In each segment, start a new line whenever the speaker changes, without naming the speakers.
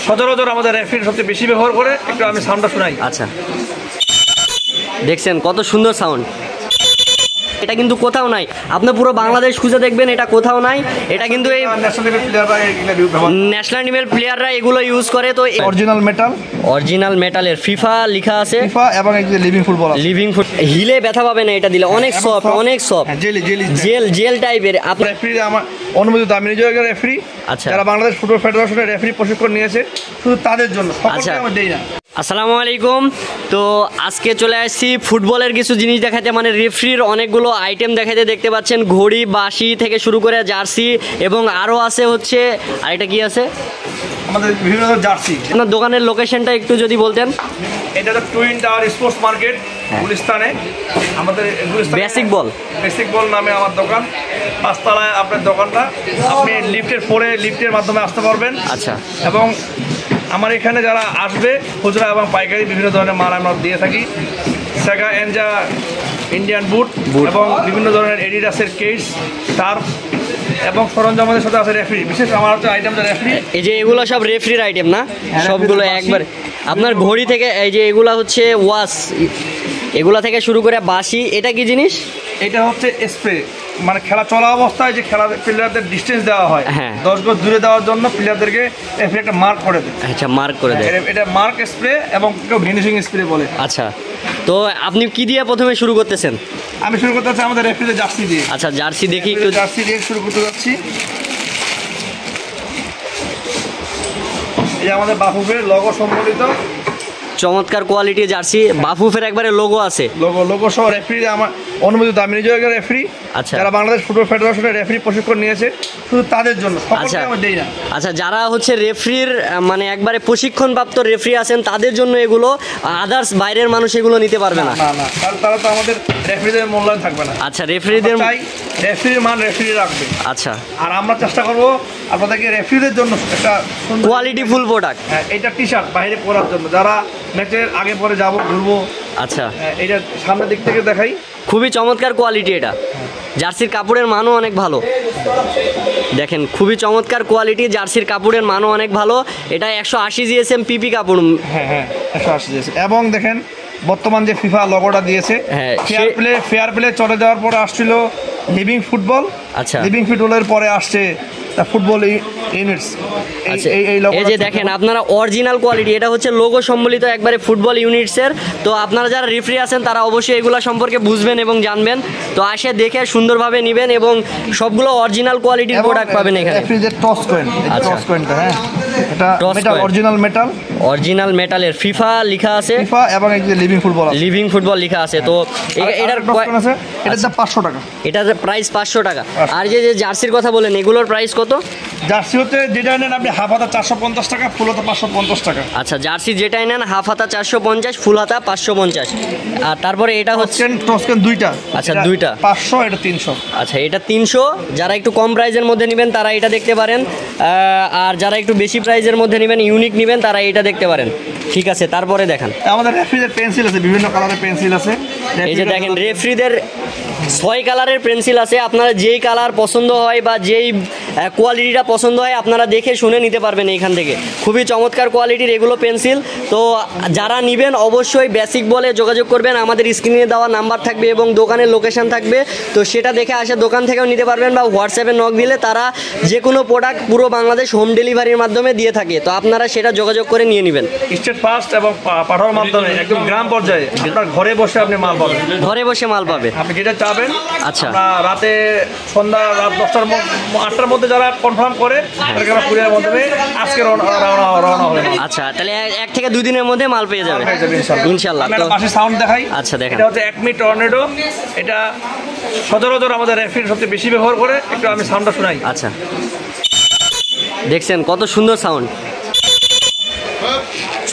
সচরাচর আমাদের রেফারি সবচেয়ে বেশি ব্যবহার করে। একটু আমি সাউন্ডটা শোনাই।
আচ্ছা, দেখছেন কত সুন্দর সাউন্ড। এটা কিন্তু কোথাও নাই, আপনি পুরো বাংলাদেশ খুঁজে দেখবেন, এটা কোথাও নাই। এটা কিন্তু এই ন্যাশনাল টিমের প্লেয়াররা এগুলো ইউজ করে। তো অরিজিনাল মেটালের ফিফা লেখা আছে,
ফিফা এবং লিভিং ফুটবল,
লিভিং ফুট। হিলে ব্যথা পাবে না এটা দিলে, অনেক সফট, অনেক সফট, জেল টাইপের। আপনার
রেফারি আমার অনুমোদিত, আমি নিজে একজন রেফারি।
আচ্ছা,
যারা বাংলাদেশ ফুটবল ফেডারেশনের রেফারি প্রশিক্ষণ নিয়েছে, শুধু তাদের জন্য।
আচ্ছা,
আমি দেই না।
আসসালামু আলাইকুম। তো আজকে চলে আসছি ফুটবলের কিছু জিনিস দেখাতে, মানে রেফারির অনেকগুলো আইটেম দেখাতে। দেখতে পাচ্ছেন ঘড়ি, বাঁশি থেকে শুরু করে জার্সি, এবং আরও আছে হচ্ছে আরেকটা কি আছে
আমাদের বিভিন্ন জার্সি।
আপনার দোকানের লোকেশনটা একটু যদি বলতেন।
এটা তো টুইন টাওয়ার স্পোর্টস মার্কেট, গুলিস্তানে। আমাদের
বেসিক বল
নামে আমার দোকান, 5 তলায় আপনার দোকানটা। আপনি লিফটের মাধ্যমে আসতে পারবেন।
আচ্ছা,
এবং আমার এখানে যারা আসবে খুচরা এবং পাইকারি বিভিন্ন ধরনের মাল আমরা দিয়ে থাকি। সেগা এনজা ইন্ডিয়ান বুট এবং বিভিন্ন ধরনের এডিডাসের কেস, টার্ফ এবং সরঞ্জামের সাথে আছে রেফারি। বিশেষ আমার হচ্ছে আইটেম রেফারি,
এই যে এগুলো সব রেফারির আইটেম না, সবগুলো একবার। আপনার ঘড়ি থেকে এই যে এগুলা হচ্ছে ওয়াশ, এগুলা থেকে শুরু করে বাঁশি। এটা কি জিনিস?
এটা হচ্ছে স্প্রে, মানে খেলা চলা অবস্থায় যে প্লেয়ারদের ডিস্টেন্স দেওয়া হয়,
হ্যাঁ,
10 গজ দূরে দেওয়ার জন্য প্লেয়ারদেরকে একটা মার্ক করে দেয়।
আচ্ছা, মার্ক করে দেয়।
এটা মার্ক স্প্রে এবং কেউ ফিনিশিং স্প্রে বলে।
আচ্ছা, তো আপনি কি দিয়ে প্রথমে শুরু করতেছেন?
আমি শুরু করতে যাচ্ছি আমাদের রেফারিদের জার্সি দিয়ে।
আচ্ছা, জার্সি দেখি একটু।
জার্সি দিয়ে শুরু করতে যাচ্ছি। এই আমাদের বাফুফের লোগো সম্বলিত
চমৎকার কোয়ালিটির জার্সি। বাফুফের একবারে লোগো আছে,
লোগো সহ। রেফারি আমার অনুমোদিত, আমি নিজে একজন রেফারি।
আচ্ছা,
যারা বাংলাদেশ ফুটবল ফেডারেশনের রেফারি প্রশিক্ষণ নিয়েছে, শুধু তাদের জন্য।
আচ্ছা,
আমি দেই না।
আচ্ছা, যারা হচ্ছে রেফারির মানে একবারে প্রশিক্ষণপ্রাপ্ত রেফারি আছেন তাদের জন্য এগুলো, আদার্স বাইরের মানুষ এগুলো নিতে পারবে না।
না, তারা তো আমাদের রেফারিদের মূল্যায়ন থাকবে না।
আচ্ছা, রেফারিদের
রেফারির মান রেফারি রাখবে।
আচ্ছা,
আর আমরা চেষ্টা করবো আপনাদেরকে রেফারিদের জন্য একটা
কোয়ালিটি ফুল প্রোডাক্ট।
হ্যাঁ, এটা টি শার্ট বাইরে পরার জন্য, যারা ম্যাচের আগে পরে যাবো, ঘুরবো।
আচ্ছা,
এটা সামনের দিক থেকে দেখাই,
খুবই চমৎকার কোয়ালিটি। এটা জার্সির কাপড়ের মানও অনেক ভালো, দেখেন খুবই চমৎকার কোয়ালিটি। জার্সির কাপড়ের মানও অনেক ভালো। এটা 180 জিএসএম পিপি কাপড়।
হ্যাঁ, 180 জিএসএম। এবং দেখেন বর্তমান যে ফিফা লগোটা দিয়েছে, ফেয়ার প্লে চলে যাওয়ার পরে আসছিল লিভিং ফুটবল।
আচ্ছা,
লিভিং ফুটবলের পরে আসছে ফুটবল ইউনিটস।
এই যে দেখেন আপনারা অরিজিনাল কোয়ালিটি, এটা হচ্ছে লোগো সম্বলিত একবারে ফুটবল ইউনিটসের। তো আপনারা যারা রেফারি আছেন তারা অবশ্যই এগুলো সম্পর্কে বুঝবেন এবং জানবেন। তো আসে দেখে সুন্দরভাবে নেবেন এবং সবগুলো অরিজিনাল কোয়ালিটির প্রোডাক্ট পাবেন এখানে।
টস কয়েন, টস কয়েনটা, হ্যাঁ, এটা মেটাল, অরিজিনাল মেটালের
ফিফা লেখা আছে,
ফিফা এবং
লিভিং ফুটবল লেখা আছে। তো এটার
এটার দাম 500 টাকা।
এটার প্রাইস 500 টাকা। আর যে জার্সির কথা বলেন, এগুলোর প্রাইস কত?
জার্সি হচ্ছে যেটা নেন আপনি হাফ হাতা 450 টাকা, ফুল হাতা 550 টাকা।
আচ্ছা, জার্সি যেটাই নেন হাফ হাতা 450, ফুল হাতা 550। আর তারপরে এটা হচ্ছে
টসকেন দুইটা।
আচ্ছা, দুইটা
500, এটা 300।
আচ্ছা, এটা 300। যারা একটু কম প্রাইজের মধ্যে নেবেন তারা এটা দেখতে পারেন, আর যারা একটু বেশি প্রাইজের মধ্যে নেবেন, ইউনিক নেবেন, তারা এটা দেখতে পারেন। ঠিক আছে, তারপরে দেখান।
আমাদের রেফারিদের পেন্সিল আছে, বিভিন্ন কালারের পেন্সিল আছে।
এই যে দেখেন রেফারিদের 6 কালারের পেন্সিল আছে। আপনারা যেই কালার পছন্দ হয় বা যেই কোয়ালিটিটা পছন্দ হয় আপনারা দেখে শুনে নিতে পারবেন এইখান থেকে। খুবই চমৎকার কোয়ালিটির এগুলো পেন্সিল। তো যারা নেবেন অবশ্যই বেসিক বলে যোগাযোগ করবেন। আমাদের স্ক্রিনে দেওয়া নাম্বার থাকবে এবং দোকানের লোকেশন থাকবে, তো সেটা দেখে আসে দোকান থেকেও নিতে পারবেন, বা হোয়াটসঅ্যাপে নক দিলে তারা যে কোনো প্রোডাক্ট পুরো বাংলাদেশ হোম ডেলিভারির মাধ্যমে দিয়ে থাকে। তো আপনারা সেটা যোগাযোগ করে নিয়ে নেবেন।
স্টেট ফার্স্ট এবং পাঠানোর মাধ্যমে একদম গ্রাম পর্যায়ে আপনার ঘরে বসে আপনি মাল পাবেন।
ঘরে বসে মাল পাবে,
আপনি যেটা চাবেন।
আচ্ছা,
রাতে রাত 8টার মধ্যে যারা কনফার্ম করে কুরিয়ারের মাধ্যমে আজকে রওনা হবে।
আচ্ছা, তাহলে 1 থেকে 2 দিনের মধ্যে মাল পেয়ে যাবে ইনশাআল্লাহ।
তো পাশে সাউন্ড দেখাই।
আচ্ছা, দেখেন
এটা হচ্ছে একমি টর্নেডো। এটা সচরাচর আমাদের রেফারি সবচেয়ে বেশি ব্যবহার করে। একটু আমি সাউন্ডটা শোনাই।
আচ্ছা, দেখছেন কত সুন্দর সাউন্ড,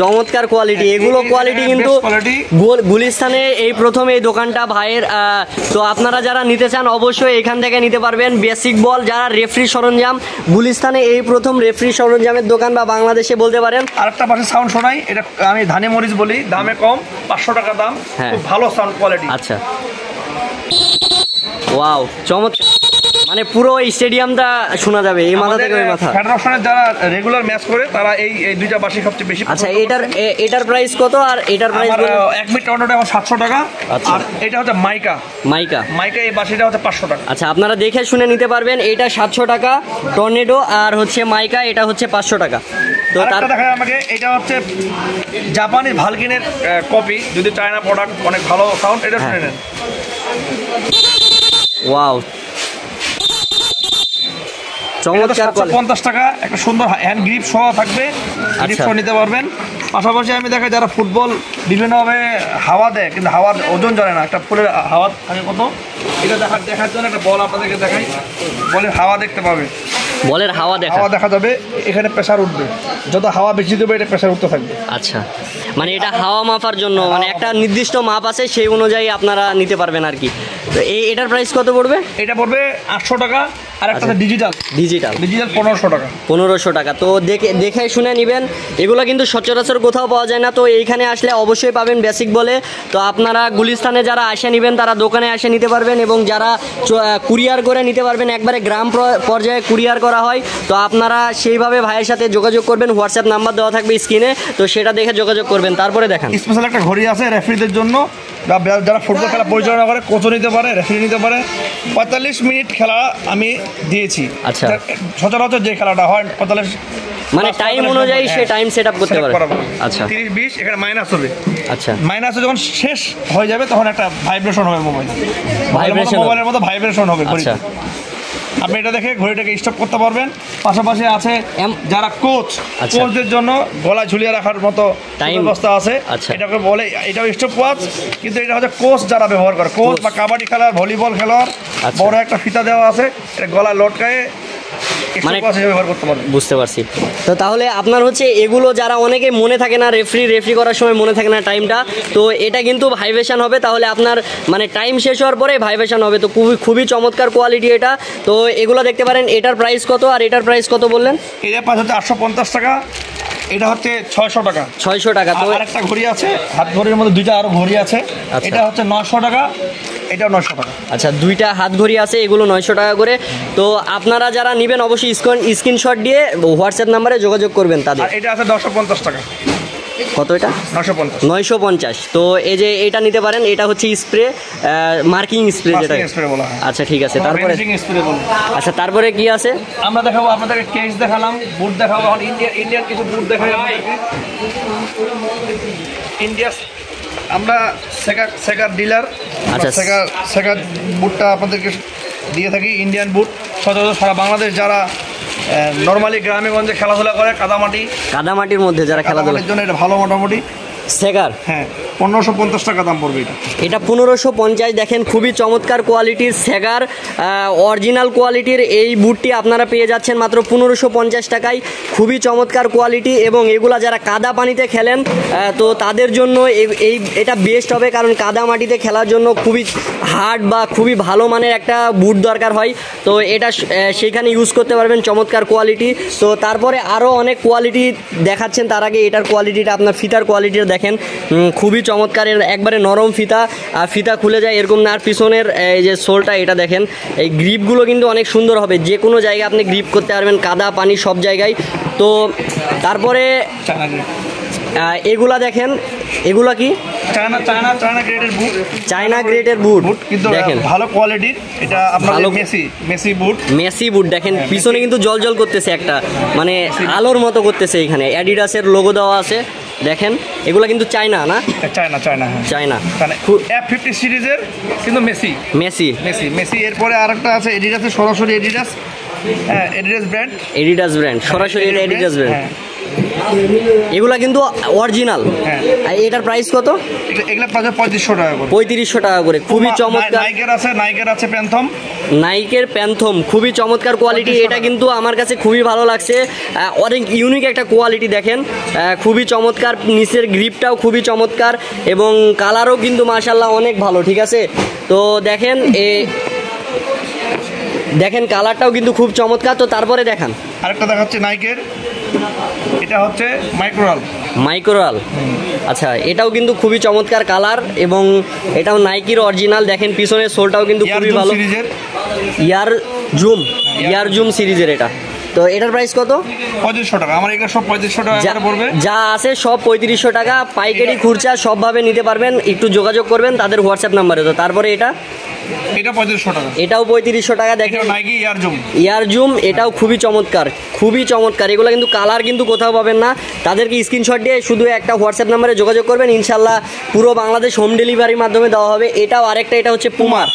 চমৎকার কোয়ালিটি। এগুলো কোয়ালিটি কিন্তু গুলিস্তানে এই প্রথম এই দোকানটা ভাইয়ের। তো আপনারা যারা নিতে চান অবশ্যই এখান থেকে নিতে পারবেন। বেসিক বল, যারা রেফারি সরঞ্জাম, গুলিস্তানে এই প্রথম রেফারি সরঞ্জামের দোকান বা বাংলাদেশে বলতে পারেন।
আরেকটা পাশে সাউন্ড শোনাই, এটা আমি ধানে মরিচ বলি, দামে কম, 500 টাকা দাম, খুব ভালো সাউন্ড কোয়ালিটি।
আচ্ছা, ওয়াও, চমৎকার। মানে পুরো স্টেডিয়ামটা শোনা যাবে এই মাথা থেকে ওই মাথা।
ফেডারেশনের যারা রেগুলার ম্যাচ করে তারা এই দুইটা বাঁশি সবচেয়ে বেশি।
আচ্ছা, এটার প্রাইস কত আর এটার প্রাইস?
1 মিটার টর্নেডো এখন 700 টাকা।
আচ্ছা।
আর এটা হচ্ছে মাইকা এই বাঁশিটা হচ্ছে 500 টাকা।
আচ্ছা, আপনারা দেখে শুনে নিতে পারবেন। এটা 700 টাকা টর্নেডো, আর হচ্ছে মাইকা এটা হচ্ছে 500 টাকা। তো
তার দেখা আমাকে এটা হচ্ছে জাপানি ভালকিনের কপি, যদি চায়না প্রোডাক্ট, অনেক ভালো সাউন্ড। এটা শুনে নেন।
ওয়াও, চমৎকার।
750 টাকা, একটা সুন্দর হ্যান্ড গ্রিপ সহ থাকবে, গ্রিপ সহ নিতে পারবেন। পাশাপাশি আমি দেখাই যারা ফুটবল বিভিন্নভাবে হাওয়া দেয় কিন্তু হাওয়ার ওজন জানে না, একটা ফুলের হাওয়া থাকে কত, এটা দেখার জন্য একটা বল আপনাদেরকে দেখাই। বলের হাওয়া দেখতে পাবে,
বলের হাওয়া
দেখা যাবে, এখানে প্রেসার উঠবে, যত হাওয়া বেশি দেবে এটা প্রেসার উঠতে থাকবে।
আচ্ছা, মানে এটা হাওয়া মাপার জন্য, মানে একটা নির্দিষ্ট মাপ আছে, সেই অনুযায়ী আপনারা নিতে পারবেন আর কি। তো এটার প্রাইস কত পড়বে?
এটা পড়বে 800 টাকা। আর একটা ডিজিটাল 1500 টাকা।
1500 টাকা। তো দেখে শুনে নেবেন, এগুলো কিন্তু সচরাচর কোথাও পাওয়া যায় না। তো এইখানে আসলে অবশ্যই পাবেন বেসিক বলে। তো আপনারা গুলিস্তানে যারা আসে নেবেন তারা দোকানে এসে নিতে পারবেন, এবং যারা কুরিয়ার করে নিতে পারবেন, একবারে গ্রাম পর্যায়ে কুরিয়ার করা হয়। তো আপনারা সেইভাবে ভাইয়ের সাথে যোগাযোগ করবেন, হোয়াটসঅ্যাপ নাম্বার দেওয়া থাকবে স্ক্রিনে, তো সেটা দেখে যোগাযোগ করবেন। তারপরে দেখেন
স্পেশাল একটা ঘড়ি আছে রেফারিদের জন্য, যারা ফুটবল খেলা পরিচালনা করে, কোচও নিতে পারে, রেফারি নিতে পারে। 45 মিনিট খেলা আমি দিয়েছি।
আচ্ছা,
সচরাচর যে খেলাটা হয় 45,
মানে টাইম অনুযায়ী সে টাইম সেট আপ করতে পারে। আচ্ছা,
30-20 এখানে মাইনাস হবে।
আচ্ছা,
মাইনাসে যখন শেষ হয়ে যাবে তখন একটা ভাইব্রেশন হবে, মোবাইলের মতো ভাইব্রেশন হবে। আচ্ছা, আপনি এটা দেখে ঘড়িটাকে স্টপ করতে পারবেন। পাশাপাশি আছে যারা কোচদের জন্য গলা ঝুলিয়ে রাখার মতো ব্যবস্থা আছে। এটাকে বলে, এটাও স্টপ ওয়াচ, কিন্তু এটা হচ্ছে কোচ যারা ব্যবহার করে, কোচ বা কাবাডি খেলার, ভলিবল খেলার, বড় একটা ফিতা দেওয়া আছে, এটা গলায় লটকায়ে
মানে বুঝতে পারছি। তো তাহলে আপনার হচ্ছে এগুলো যারা অনেকে মনে থাকে না, রেফারি করার সময় মনে থাকে না টাইমটা, তো এটা কিন্তু ভাইব্রেশন হবে, তাহলে আপনার মানে টাইম শেষ হওয়ার পরে ভাইব্রেশন হবে। তো খুবই চমৎকার কোয়ালিটি এটা। তো এগুলো দেখতে পারেন। এটার প্রাইস কত আর এটার প্রাইস কত বললেন?
এটা প্রাইস হচ্ছে 850 টাকা, এটা হচ্ছে 600 টাকা।
600 টাকা। তো
আরেকটা ঘড়ি আছে, হাত ঘড়ির মধ্যে দুইটা আরো ঘড়ি আছে, এটা হচ্ছে 900 টাকা, এটাও 900 টাকা।
আচ্ছা, দুইটা হাত ঘড়ি আছে, এগুলো 900 টাকা করে। তো আপনারা যারা নেবেন অবশ্যই স্ক্রিনশট দিয়ে হোয়াটসঅ্যাপ নাম্বারে যোগাযোগ করবেন তাদের।
এটা আছে 950 টাকা।
কত এটা? 950। তো এই যে এটা নিতে পারেন, এটা হচ্ছে স্প্রে, মার্কিং স্প্রে যেটা
বলা হয়।
আচ্ছা, ঠিক আছে। তারপরে আচ্ছা, তারপরে কি আছে
আমরা দেখাবো আপনাদেরকে? কেস দেখালাম, বুট দেখাবো। ইন্ডিয়ান কিছু বুট দেখাই আপনাদেরকে। আমরা সেগার ডিলার। আচ্ছা, সেগার বুটটা আপনাদেরকে দিয়ে থাকি, ইন্ডিয়ান বুট। সচরাচর সারা বাংলাদেশ যারা নর্মালি গ্রামে গঞ্জে খেলাধুলা করে,
কাদামাটির মধ্যে যারা খেলাধুলার
জন্য এটা ভালো। মোটামুটি
সেগার,
হ্যাঁ, 1550 টাকা দাম পড়বে
এটা 1550। দেখেন খুবই চমৎকার কোয়ালিটির সেগার, অরিজিনাল কোয়ালিটির এই বুটটি আপনারা পেয়ে যাচ্ছেন মাত্র 1550 টাকায়। খুবই চমৎকার কোয়ালিটি, এবং এগুলা যারা কাদা পানিতে খেলেন তো তাদের জন্য এটা বেস্ট হবে, কারণ কাদা মাটিতে খেলার জন্য খুবই হার্ড বা খুবই ভালো মানের একটা বুট দরকার হয়। তো এটা সেখানে ইউজ করতে পারবেন, চমৎকার কোয়ালিটি। তো তারপরে আরও অনেক কোয়ালিটি দেখাচ্ছেন, তার আগে এটার কোয়ালিটিটা, আপনার ফিতার কোয়ালিটিটা দেখেন, খুবই চমৎকার। একবারে নরম ফিতা, আর ফিতা খুলে যায় এরকম না। আর পিছনের এই যে সোলটা এটা দেখেন, এই গ্রিপগুলো কিন্তু অনেক সুন্দর হবে, যে কোনো জায়গায় আপনি গ্রিপ করতে পারবেন, কাদা পানি সব জায়গায়। তো তারপরে এগুলা দেখেন, এগুলা কি? চায়না গ্রেডের বুট, কিন্তু দেখেন ভালো কোয়ালিটির। এটা আপনার মেসি বুট দেখেন, পিছনে কিন্তু জল করতেছে, একটা মানে আলোর মতো করতেছে। এখানে অ্যাডিডাসের লোগো দেওয়া আছে, দেখেন। এগুলা কিন্তু চায়না না? চায়না
F50 সিরিজের, কিন্তু মেসি। এরপরে আরেকটা আছে এডিডাসের, সরাসরি এডিডাস ব্র্যান্ড, সরাসরি এডিডাস ব্র্যান্ড।
এগুলা কিন্তু অরিজিনাল। এটার প্রাইস কত?
এগুলা 3500 টাকা করে।
3500 টাকা করে। খুবই চমৎকার।
নাইকের আছে প্যান্থম,
নাইকের প্যান্থম, খুবই চমৎকার কোয়ালিটি। এটা কিন্তু আমার কাছে খুবই ভালো লাগছে, অনেক ইউনিক একটা কোয়ালিটি। দেখেন খুবই চমৎকার, নিচের গ্রিপটাও খুবই চমৎকার, এবং কালারও কিন্তু মাশাআল্লাহ অনেক ভালো। ঠিক আছে, তো দেখেন কালারটাও কিন্তু খুব চমৎকার। তো তারপরে দেখান,
আরেকটা দেখাচ্ছে নাইকের, এটা হচ্ছে
মাইক্রোরাল। আচ্ছা, এটাও কিন্তু খুবই চমৎকার কালার, এবং এটাও নাইকির অরিজিনাল। দেখেন পিছনের সোলটাও কিন্তু খুবই ভালো। ইয়ার জুম সিরিজের এটা। তো এটার প্রাইস কত?
3500 টাকা। আমার এগুলো সব 3500 টাকা করে পড়বে।
যা আছে সব 3500 টাকা, পাইকারি খুচরা সবভাবে নিতে পারবেন। একটু যোগাযোগ করবেন তাদের হোয়াটসঅ্যাপ নাম্বারে। তো তারপরে এটা
3500 টাকা,
এটাও 3500 টাকা। দেখেন
নাইকি
ইয়ার জুম, এটাও খুবই চমৎকার। এগুলো কিন্তু কালার কিন্তু কোথাও পাবেন না। তাদেরকে স্ক্রিনশট দিয়ে শুধু একটা হোয়াটসঅ্যাপ নাম্বারে যোগাযোগ করবেন, ইনশাল্লাহ পুরো বাংলাদেশ হোম ডেলিভারির মাধ্যমে দেওয়া হবে। এটাও আরেকটা, এটা হচ্ছে পুমার।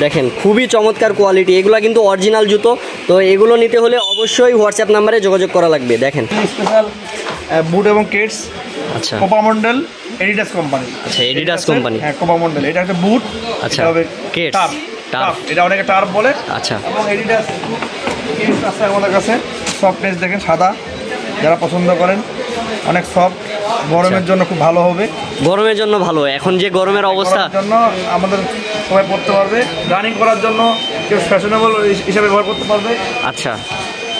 দেখেন খুবই চমৎকার কোয়ালিটি, এগুলো কিন্তু অরিজিনাল জুতো। তো এগুলো নিতে হলে অবশ্যই হোয়াটসঅ্যাপ নাম্বারে যোগাযোগ করা লাগবে। দেখেন
স্পেশাল বুট এবং কেটস,
আচ্ছা
কোপা মন্ডল এডিডাস কোম্পানি।
আচ্ছা এডিডাস কোম্পানি,
হ্যাঁ কোপা মন্ডল। এটা একটা বুট,
আচ্ছা
এটা হবে
কেটস,
টার্ফ, এটা অনেকে টার্ফ বলে।
আচ্ছা
এবং এডিডাস কেটস আছে আমাদের কাছে। সফটনেস দেখেন সাদা, যারা পছন্দ করেন অনেক সফট, গরমের জন্য খুব ভালো হবে।
গরমের জন্য ভালো, এখন যে গরমের অবস্থা
জন্য আমাদের সবাই পড়তে পারবে। রানিং করার জন্য কেউ ফ্যাশনেবল হিসাবে ব্যবহার করতে পারবে।
আচ্ছা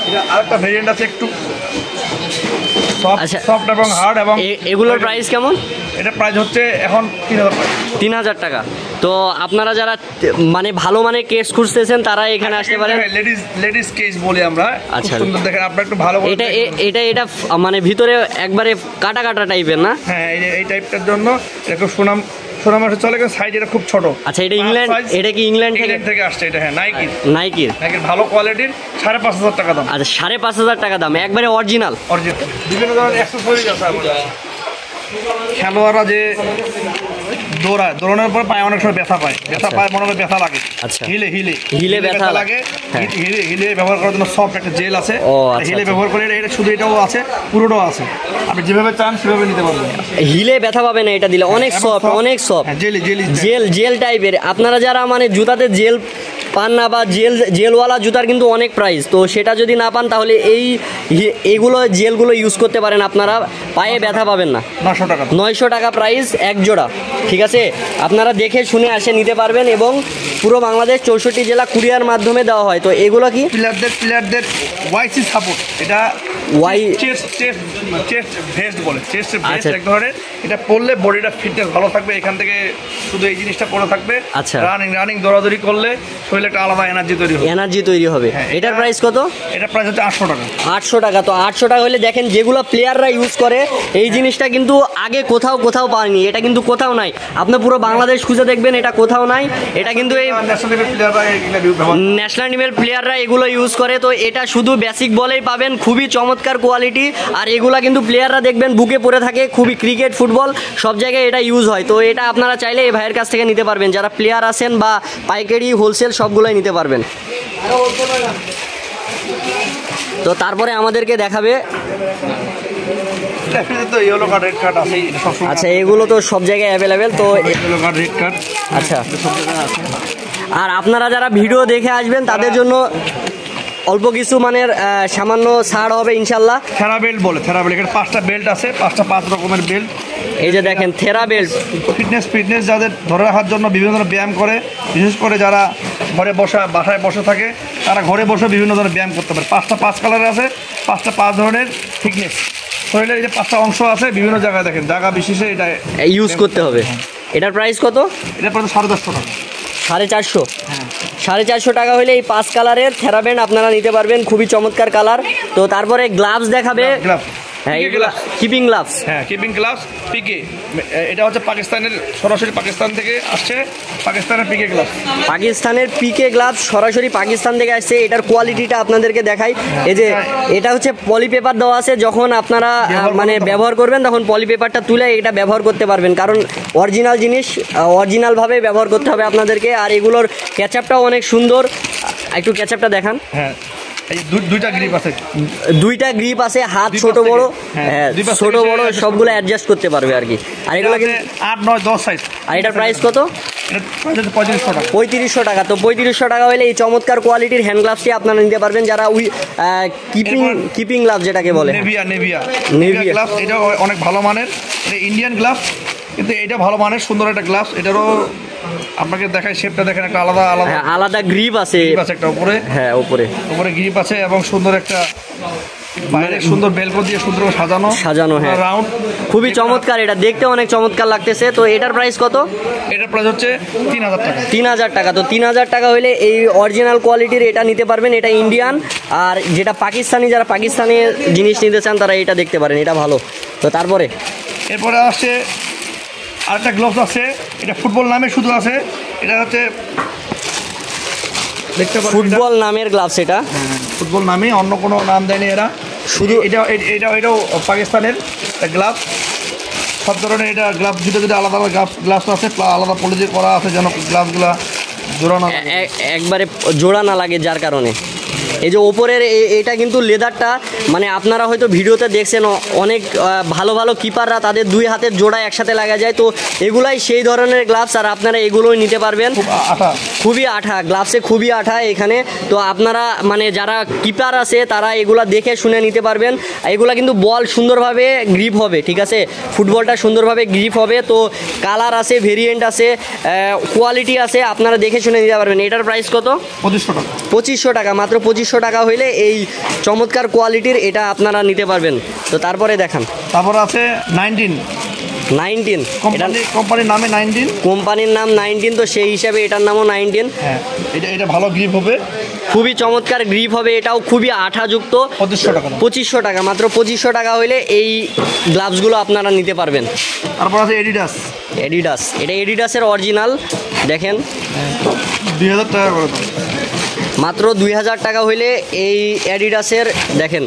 এটা আরেকটা ভেরিয়েন্ট আছে একটু
আচ্ছা
সফট এবং হার্ড। এবং
এগুলোর প্রাইস কেমন?
এটা প্রাইস হচ্ছে এখন
3000 টাকা। তো আপনারা যারা মানে ভালো মানে কেস খুঁজতেছেন তারা এখানে আসতে পারেন।
লেডিস কেস বলি আমরা।
আচ্ছা
সুন্দর দেখেন, আপনারা একটু ভালো
এটা এটা এটা মানে ভিতরে একবারে কাটা টাইপের না?
হ্যাঁ এই টাইপটার জন্য এটা খুব সুনাম চলে, কিন্তু সাইজ এটা খুব ছোট।
আচ্ছা এটা ইংল্যান্ড, এটা কি ইংল্যান্ড
থেকে আসছে? এটা হ্যাঁ নাইকির
ভালো
কোয়ালিটির, 5500 টাকা দাম।
আচ্ছা 5500 টাকা দাম, একবারে অরিজিনাল।
বিভিন্ন ধরনের অ্যাক্সেসরিজ আছে আমাদের। খেলোয়াড়রা যে দৌড়ানোর পর পায়ে অনেক সময় ব্যথা পায়, মনে হয় ব্যথা লাগে।
আচ্ছা
হিলে ব্যথা লাগে। হিলে ব্যবহার করার জন্য সফট একটা জেল আছে, হিলে ব্যবহার করে এটা শুধু এটাও আছে, পুরোটাও আছে। আপনি যেভাবে চান সেভাবে নিতে পারবেন।
হিলে ব্যথা পাবে না এটা দিলে, অনেক সফট জেল টাইপের। আপনারা যারা মানে জুতাতে জেল পান না বা জেলওয়ালা জুতার কিন্তু অনেক প্রাইস, তো সেটা যদি না পান তাহলে এইগুলো জেলগুলো ইউজ করতে পারেন, আপনারা পায়ে ব্যথা পাবেন না। 900 টাকা প্রাইস এক জোড়া। ঠিক আছে, আপনারা দেখে শুনে আসে নিতে পারবেন এবং পুরো বাংলাদেশ 64 জেলা কুরিয়ার মাধ্যমে দেওয়া হয়। তো এগুলো কি
প্লেয়ারদের ওয়াইসি সাপোর্ট, এটা চেস্ট ভেস্ট বলে। চেস্ট ভেস্ট এক ধরনের, এটা পরলে বডিটা ফিটনেস ভালো থাকবে। এখান থেকে শুধু এই জিনিসটা পরে থাকবে।
আচ্ছা
রানিং দৌড়াদৌড়ি করলে শরীরে একটা আলাদা এনার্জি তৈরি হবে।
এটার প্রাইস কত?
এটা প্রাইস হচ্ছে 800 টাকা।
800 টাকা। তো 800 টাকা হলে দেখেন যেগুলো প্লেয়াররা ইউজ করে এই জিনিসটা কিন্তু আগে কোথাও পায়নি, এটা কিন্তু কোথাও নাই। আপনি পুরো বাংলাদেশ খুঁজে দেখবেন, এটা কোথাও নাই। এটা কিন্তু এই ন্যাশনাল টিমের প্লেয়াররা এগুলো ইউজ করে। তো এটা শুধু বেসিক বলেই পাবেন, খুবই চমৎকার কোয়ালিটি। আর এগুলা কিন্তু প্লেয়াররা দেখবেন বুকে পরে থাকে, খুবই ক্রিকেট ফুটবল সব জায়গায় এটা ইউজ হয়। তো এটা আপনারা চাইলে এই ভাইয়ের কাছ থেকে নিতে পারবেন, যারা প্লেয়ার আছেন বা পাইকারি হোলসেল সবগুলোই নিতে পারবেন। তো তারপরে আমাদেরকে দেখাবে। আচ্ছা এগুলো তো সব জায়গায় অ্যাভেলেবেল। তো আচ্ছা, আর আপনারা যারা ভিডিও দেখে আসবেন তাদের জন্য অল্প কিছু মানের সামান্য ছাড় হবে ইনশাল্লাহ।
থেরা বেল্ট বলে, থেরা বেল্ট। এখানে 5টা বেল্ট আছে, 5 রকমের বেল্ট।
এই যে দেখেন থেরা বেল্ট,
ফিটনেস যাদের ধরে রাখার জন্য বিভিন্ন ধরনের ব্যায়াম করে, বিশেষ করে যারা বাসায় বসে থাকে তারা ঘরে বসে বিভিন্ন ধরনের ব্যায়াম করতে পারে। 5 কালারের আছে, 5 ধরনের থিকনেস। শরীরের এই যে 5টা অংশ আছে বিভিন্ন জায়গায়, দেখেন জায়গা বিশেষে এটা
ইউজ করতে হবে। এটার প্রাইস কত?
এটার প্রাইস 450 টাকা।
450? হ্যাঁ 450 টাকা হলে এই 5 কালারের থেরাব্যান্ড আপনারা নিতে পারবেন, খুবই চমৎকার কালার। তো তারপরে গ্লাভস দেখাবে। হ্যাঁ এগুলো কিপিং গ্লাভস।
হ্যাঁ কিপিং গ্লাভস পিকে, এটা হচ্ছে পাকিস্তানের, সরাসরি পাকিস্তান থেকে আসছে। পাকিস্তানের পিকে গ্লাভস সরাসরি পাকিস্তান থেকে আসছে। এটার কোয়ালিটিটা আপনাদেরকে দেখাই। এই যে এটা হচ্ছে পলি পেপার দেওয়া আছে, যখন আপনারা মানে ব্যবহার করবেন তখন পলি পেপারটা তুলে এটা ব্যবহার করতে পারবেন, কারণ অরিজিনাল জিনিস অরিজিনালভাবে ব্যবহার করতে হবে আপনাদেরকে। আর এগুলোর ক্যাচআপটাও অনেক সুন্দর, একটু ক্যাচআপটা দেখান। হ্যাঁ দুইটা গ্রিপ আছে, হাত ছোট বড়, হ্যাঁ ছোট বড় সবগুলো অ্যাডজাস্ট করতে পারবে আর কি। আর এগুলো কিন্তু 8, 9, 10 সাইজ। আর এটার প্রাইস কত? 3500 টাকা। তো 3500 টাকা হলে এই চমৎকার কোয়ালিটির হ্যান্ড গ্লাভসটি আপনারা নিতে পারবেন, যারা কিপিং গ্লাভস যেটাকে বলে। নেভিয়া গ্লাভস, এটা অনেক ভালো মানের। এটা ইন্ডিয়ান গ্লাভস, কিন্তু এটা ভালো মানের, সুন্দর একটা গ্লাভস। এটারও আপনাকে দেখাই, শেপটা দেখেন, একটা আলাদা গ্রিপ আছে একটা উপরে। হ্যাঁ উপরে গ্রিপ আছে এবং সুন্দর একটা বাইরে সুন্দর বেলকো দিয়ে সুন্দর
সাজানো, হ্যাঁ
রাউন্ড,
খুবই চমৎকার, এটা দেখতে অনেক চমৎকার লাগতেছে। তো এটার প্রাইস কত?
এটার প্রাইস হচ্ছে 3000 টাকা।
3000 টাকা। তো 3000 টাকা হলে এই অরিজিনাল কোয়ালিটির এটা নিতে পারবেন। এটা ইন্ডিয়ান, আর যেটা পাকিস্তানি, যারা পাকিস্তানি জিনিস নিতে চান তারা এটা দেখতে পারেন, এটা ভালো। তো তারপরে
এরপরে আসছে আরেকটা গ্লোভস আছে, এটা ফুটবল নামে শুধু আছে, এটা হচ্ছে দেখতে পাচ্ছেন
ফুটবল নামের গ্লাভস, এটা
ফুটবল নামে, অন্য কোনো নাম দেয়নি এরা,
শুধু
এটাও পাকিস্তানের গ্লাভস। সব ধরনের এটা গ্লাভস দুটো আলাদা আলাদা গ্লাভস আছে, আলাদা পলিথিন করা আছে যেন গ্লাভসগুলো জোড়ানো
একবারে জোড়া না লাগে, যার কারণে এই যে ওপরের এটা কিন্তু লেদারটা, মানে আপনারা হয়তো ভিডিওতে দেখছেন অনেক ভালো ভালো কিপাররা তাদের দুই হাতের জোড়া একসাথে লাগা যায়, তো এগুলাই সেই ধরনের গ্লাভস, আর আপনারা এগুলোই নিতে পারবেন। খুবই আঠা, গ্লাভসে খুবই আঠা এখানে। তো আপনারা মানে যারা কিপার আছে তারা এগুলা দেখে শুনে নিতে পারবেন। এগুলা কিন্তু বল সুন্দরভাবে গ্রিপ হবে, ঠিক আছে, ফুটবলটা সুন্দরভাবে গ্রিপ হবে। তো কালার আছে, ভেরিয়েন্ট আছে, কোয়ালিটি আছে, আপনারা দেখে শুনে নিতে পারবেন। এটার প্রাইস কত? 2500 টাকা। মাত্র 2500 টাকা হইলে এই চমৎকার কোয়ালিটির এটা আপনারা নিতে পারবেন। তো তারপরে দেখান,
তারপর আছে 19 কোম্পানির নামে 19,
কোম্পানির নাম 19, তো সেই হিসাবে এটার নামও 19।
হ্যাঁ, এটা ভালো গ্রিপ হবে,
খুবই চমৎকার গ্রিপ হবে, এটাও খুবই আঠাযুক্ত। 2500 টাকা। মাত্র 2500 টাকা হইলে এই গ্লাভসগুলো আপনারা নিতে পারবেন।
তারপর আছে এডিডাস,
এটা এডিডাসের অরিজিনাল, দেখেন
2000 টাকা করে দাম।
মাত্র 2000 টাকা হইলে এই অ্যাডিডাসের, দেখেন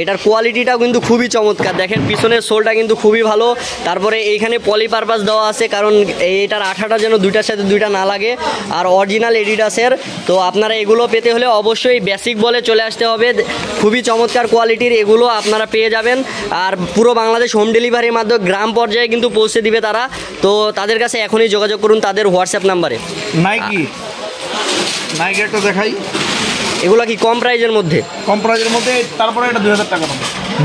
এটার কোয়ালিটিটাও কিন্তু খুবই চমৎকার। দেখেন পিছনের সোলটা কিন্তু খুবই ভালো। তারপরে এইখানে পলিপারপাস দেওয়া আছে, কারণ এটার আঠাটা যেন দুইটার সাথে দুইটা না লাগে, আর অরিজিনাল এডিডাসের। তো আপনারা এগুলো পেতে হলে অবশ্যই বেসিক বলে চলে আসতে হবে। খুবই চমৎকার কোয়ালিটির এগুলো আপনারা পেয়ে যাবেন, আর পুরো বাংলাদেশ হোম ডেলিভারির মাধ্যমে গ্রাম পর্যায়ে কিন্তু পৌঁছে দিবে তারা। তো তাদের কাছে এখনই যোগাযোগ করুন তাদের হোয়াটসঅ্যাপ নাম্বারে।
নাইকি একটা দেখাই,
এগুলো কি কম প্রাইজের মধ্যে?
তারপরে এটা 2000 টাকা।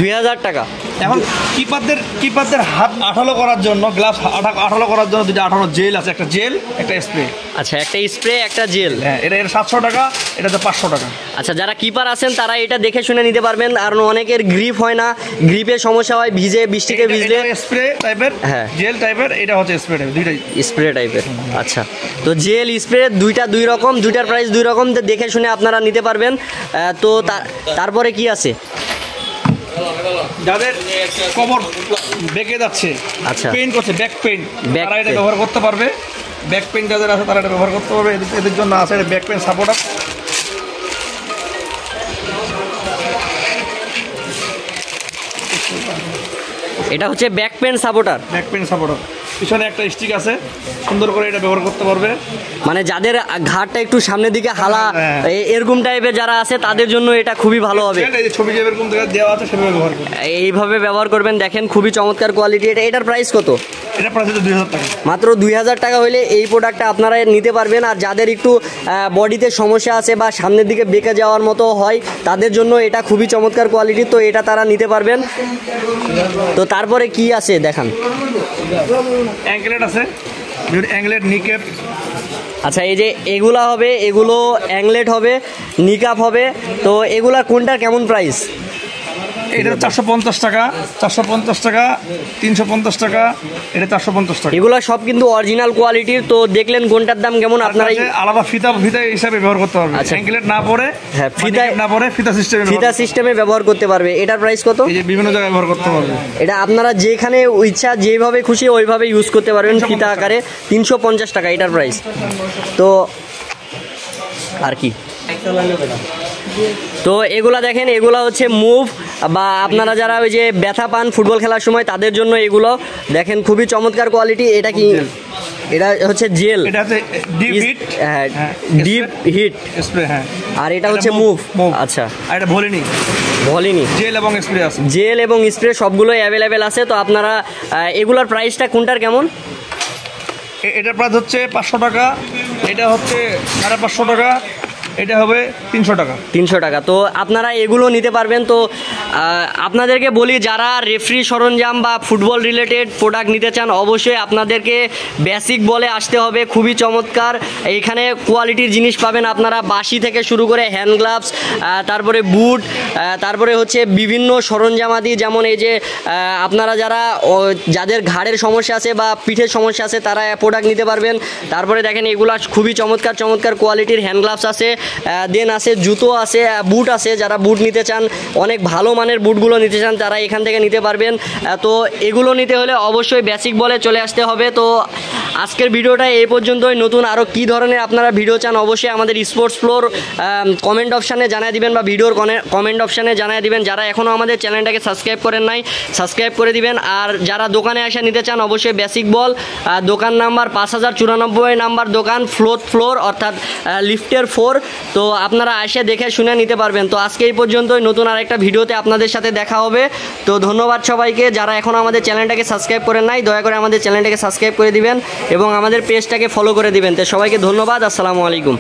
2000 টাকা।
এখন কিপারদের হাত আঠালো করার জন্য, গ্লাভস আঠালো করার জন্য দুটো আঠালো জেল আছে, একটা জেল একটা স্প্রে।
আচ্ছা, একটা স্প্রে একটা জেল।
হ্যাঁ, এটা 700 টাকা, এটা তো 500 টাকা।
আচ্ছা, যারা কিপার আছেন তারা এটা দেখে শুনে নিতে পারবেন, আর অনেকের গ্রিপ হয় না, গ্রিপের সমস্যা হয়, বৃষ্টিতে ভিজলে।
স্প্রে টাইপের, হ্যাঁ, জেল টাইপের, এটা হচ্ছে স্প্রে টাইপের, দুইটাই
স্প্রে টাইপের। আচ্ছা, তো জেল স্প্রে দুই রকম, দুইটার প্রাইস দুই রকম, দেখে শুনে আপনারা নিতে পারবেন। তো তারপরে কি আছে?
যাদের কবর বেঁকে যাচ্ছে,
আচ্ছা,
পেইন করছে, ব্যাক পেইন, তারা এটা ব্যবহার করতে পারবে। ব্যাক পেইন যাদের আছে তারা এটা ব্যবহার করতে পারবে, এদের জন্য আছে ব্যাক পেইন সাপোর্টার।
এটা হচ্ছে ব্যাক পেন সাপোর্টার। পিছনে একটা স্টিক আছে, সুন্দর করে এটা ব্যবহার করতে পারবে। মানে যাদের ঘাটটা একটু সামনের দিকে হালা, এরকম টাইপের যারা আছে তাদের জন্য এটা খুবই ভালো হবে।
ছবি যেরকম দেওয়া আছে সেভাবে ব্যবহার করবেন,
এইভাবে ব্যবহার করবেন। দেখেন খুবই চমৎকার কোয়ালিটি। এটার প্রাইস কত?
এটা প্রাইস 2000 টাকা।
মাত্র 2000 টাকা হলে এই প্রোডাক্টটা আপনারা নিতে পারবেন। আর যাদের একটু বডিতে সমস্যা আছে বা সামনের দিকে বেঁকে যাওয়ার মতো হয় তাদের জন্য এটা খুবই চমৎকার কোয়ালিটি, তো এটা তারা নিতে পারবেন। তো তারপরে কি আছে দেখান।
অ্যাঙ্কলেট আছে, অ্যাঙ্কলেট, নিকেপ।
আচ্ছা, এই যে এগুলা হবে, এগুলো অ্যাংলেট হবে, নিকাপ হবে। তো এগুলা কোনটার কেমন প্রাইস?
এটা 450 টাকা, 450 টাকা, 350 টাকা, এটা 450 টাকা।
এগুলো সব কিন্তু অরিজিনাল কোয়ালিটির। তো দেখলেন কোনটার দাম কেমন, আপনারা
আলাদা ফিতা হিসাবে ব্যবহার করতে পারবেন। অ্যাঙ্কলেট না পরে,
হ্যাঁ, ফিতা সিস্টেমে ব্যবহার করতে পারবে। এটার প্রাইস কত?
এই যে বিভিন্ন জায়গায় ব্যবহার করতে পারবে।
এটা আপনারা যেখানে ইচ্ছা যেভাবে খুশি ওইভাবে ইউজ করতে পারবেন ফিতা আকারে। 350 টাকা এটার প্রাইস। তো আর কি, তো এগুলা দেখেন, এগুলা হচ্ছে মুভ, বা আপনারা যারা ওই যে ব্যথা পান ফুটবল খেলার সময় তাদের জন্য এগুলো দেখেন খুবই চমৎকার কোয়ালিটি। এটা কি? এটা হচ্ছে জেল,
এটা হচ্ছে ডিপ হিট,
হ্যাঁ, ডিপ হিট
স্প্রে, হ্যাঁ।
আর এটা হচ্ছে মুভ। আচ্ছা,
আর এটা ভলিনি, জেল এবং স্প্রে আছে।
জেল এবং স্প্রে সবগুলোই অ্যাভেলেবেল আছে। তো আপনারা এগুলোর প্রাইসটা কোনটার কেমন?
এটার প্রাইস হচ্ছে 500 টাকা, এটা হচ্ছে 550 টাকা, এটা হবে 300 টাকা।
300 টাকা। তো আপনারা এগুলো নিতে পারবেন। তো আপনাদেরকে বলি, যারা রেফারি সরঞ্জাম বা ফুটবল রিলেটেড প্রোডাক্ট নিতে চান অবশ্যই আপনাদেরকে বেসিক বলে আসতে হবে। খুবই চমৎকার এইখানে কোয়ালিটির জিনিস পাবেন আপনারা, বাঁশি থেকে শুরু করে হ্যান্ড গ্লাভস, তারপরে বুট, তারপরে হচ্ছে বিভিন্ন সরঞ্জামাদি, যেমন এই যে আপনারা যাদের ঘাড়ের সমস্যা আছে বা পিঠের সমস্যা আছে তারা প্রোডাক্ট নিতে পারবেন। তারপরে দেখেন এগুলো খুবই চমৎকার চমৎকার কোয়ালিটির হ্যান্ড গ্লাভস আছে, দেন আছে জুতো আছে, বুট আছে। যারা বুট নিতে চান, অনেক ভালো মানের বুটগুলো নিতে চান, তারা এখান থেকে নিতে পারবেন। তো এগুলো নিতে হলে অবশ্যই বেসিক বলে চলে আসতে হবে। তো আজকের ভিডিওটা এই পর্যন্তই। নতুন আরও কী ধরনের আপনারা ভিডিও চান অবশ্যই আমাদের স্পোর্টস ফ্লোর কমেন্ট অপশানে জানিয়ে দিবেন বা ভিডিওর কমেন্ট অপশানে জানিয়ে দিবেন। যারা এখনও আমাদের চ্যানেলটাকে সাবস্ক্রাইব করেন নাই সাবস্ক্রাইব করে দিবেন। আর যারা দোকানে এসে নিতে চান অবশ্যই বেসিক বল, দোকান নাম্বার 5094 নাম্বার দোকান, ফ্লোর অর্থাৎ লিফটের 4। তো আপনারা এসে দেখে শুনে নিতে পারবেন। তো আজকে এই পর্যন্তই। নতুন আরেকটা ভিডিওতে আপনাদের সাথে দেখা হবে। তো ধন্যবাদ সবাইকে। যারা এখনও আমাদের চ্যানেলটাকে সাবস্ক্রাইব করেন নাই দয়া করে আমাদের চ্যানেলটাকে সাবস্ক্রাইব করে দিবেন এবং আমাদের পেজটাকে ফলো করে দিবেন। তো সবাইকে ধন্যবাদ। আসসালামু আলাইকুম।